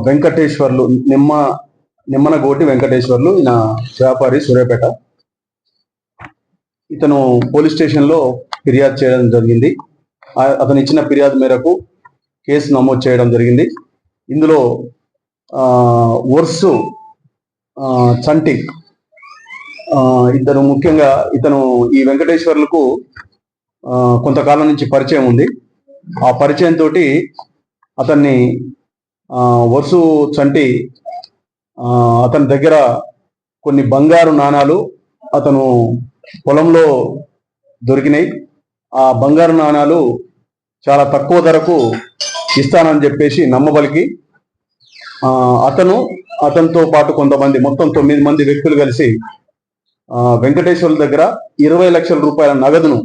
వెంకటేశ్వర్లు నిమ్మనగోటి వెంకటేశ్వర్లు ఈయన వ్యాపారి సూర్యాపేట. ఇతను పోలీస్ స్టేషన్లో ఫిర్యాదు చేయడం జరిగింది. అతను ఇచ్చిన ఫిర్యాదు మేరకు కేసు నమోదు చేయడం జరిగింది. ఇందులో వర్సు చంటి ఇతను ముఖ్యంగా ఈ వెంకటేశ్వర్లకు కొంతకాలం నుంచి పరిచయం ఉంది. ఆ పరిచయంతో అతన్ని వర్సు చంటి అతని దగ్గర కొన్ని బంగారు నాణాలు అతను పొలంలో దొరికినాయి. ఆ బంగారు నాణాలు చాలా తక్కువ ధరకు ఇస్తానని చెప్పేసి నమ్మబలికి అతనితో పాటు కొంతమంది మొత్తం 9 మంది వ్యక్తులు కలిసి వెంకటేశ్వర్ల దగ్గర 20 లక్షల రూపాయల నగదును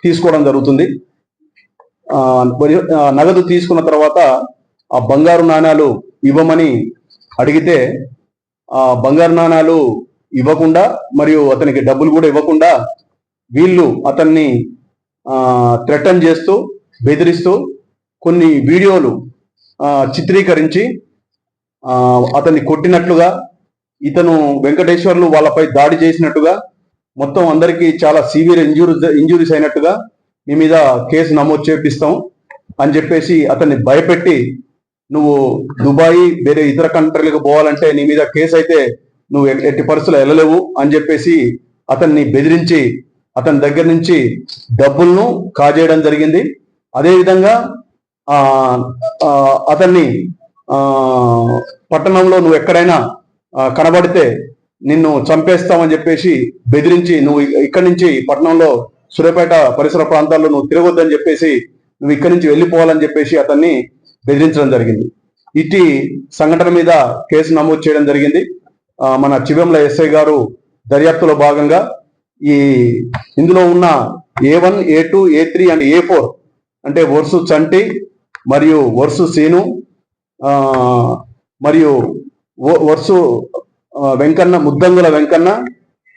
తీసుకోవడం జరుగుతుంది. నగదు తీసుకున్న తర్వాత ఆ బంగారు నాణాలు ఇవ్వమని అడిగితే ఆ బంగారు నాణాలు ఇవ్వకుండా మరియు అతనికి డబ్బులు కూడా ఇవ్వకుండా వీళ్ళు అతన్ని థ్రెటన్ చేస్తూ బెదిరిస్తూ కొన్ని వీడియోలు చిత్రీకరించి అతన్ని కొట్టినట్లుగా, ఇతను వెంకటేశ్వర్లు వాళ్ళపై దాడి చేసినట్టుగా, మొత్తం అందరికీ చాలా సివియర్ ఇంజురీస్ అయినట్టుగా మీ మీద కేసు నమోదు చేపిస్తాం అని చెప్పేసి అతన్ని భయపెట్టి, నువ్వు దుబాయ్ వేరే ఇతర కంట్రీలకు పోవాలంటే నీ మీద కేసు అయితే నువ్వు ఎట్టి పరిస్థితుల్లో వెళ్ళలేవు అని చెప్పేసి అతన్ని బెదిరించి అతని దగ్గర నుంచి డబ్బులను కాజేయడం జరిగింది. అదేవిధంగా అతన్ని పట్టణంలో నువ్వు ఎక్కడైనా కనబడితే నిన్ను చంపేస్తామని చెప్పేసి బెదిరించి, నువ్వు ఇక్కడి నుంచి పట్టణంలో సూర్యాపేట పరిసర ప్రాంతాల్లో నువ్వు తిరగొద్దని చెప్పేసి, నువ్వు ఇక్కడి నుంచి వెళ్ళిపోవాలని చెప్పేసి అతన్ని బెదిరించడం జరిగింది. ఇట్టి సంఘటన మీద కేసు నమోదు చేయడం జరిగింది. మన చివెంల ఎస్ఐ గారు దర్యాప్తులో భాగంగా ఇందులో ఉన్న A1, A2, A3 and A4 అంటే వర్సు చంటి మరియు వర్సు సీను మరియు వర్సు వెంకన్న, ముద్దంగుల వెంకన్న,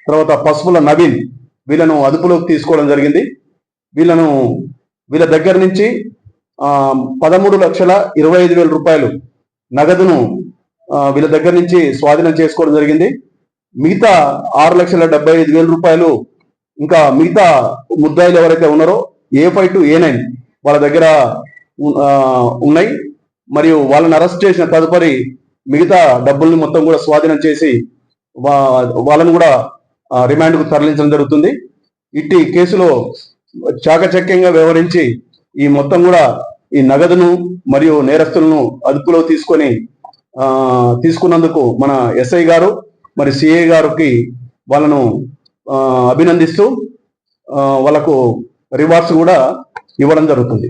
తర్వాత పసుపుల నవీన్, వీళ్ళను అదుపులోకి తీసుకోవడం జరిగింది. వీళ్ళ దగ్గర నుంచి 13,25,000 రూపాయలు నగదును వీళ్ళ దగ్గర నుంచి స్వాధీనం చేసుకోవడం జరిగింది. మిగతా 6,75,000 రూపాయలు ఇంకా మిగతా ముద్దాయిలు ఎవరైతే ఉన్నారో A5 to A9 వాళ్ళ దగ్గర ఉన్నాయి. మరియు వాళ్ళని అరెస్ట్ చేసిన తదుపరి మిగతా డబ్బుల్ని మొత్తం కూడా స్వాధీనం చేసి వాళ్ళను కూడా రిమాండ్కు తరలించడం జరుగుతుంది. ఇట్టి కేసులో చాకచక్యంగా వ్యవహరించి ఈ మొత్తం కూడా ఈ నగదును మరియు నేరస్తులను అదుపులో తీసుకున్నందుకు మన ఎస్ఐ గారు మరి సిఐ గారికి వాళ్ళను అభినందిస్తూ వాళ్ళకు రివార్డ్స్ కూడా ఇవ్వడం జరుగుతుంది.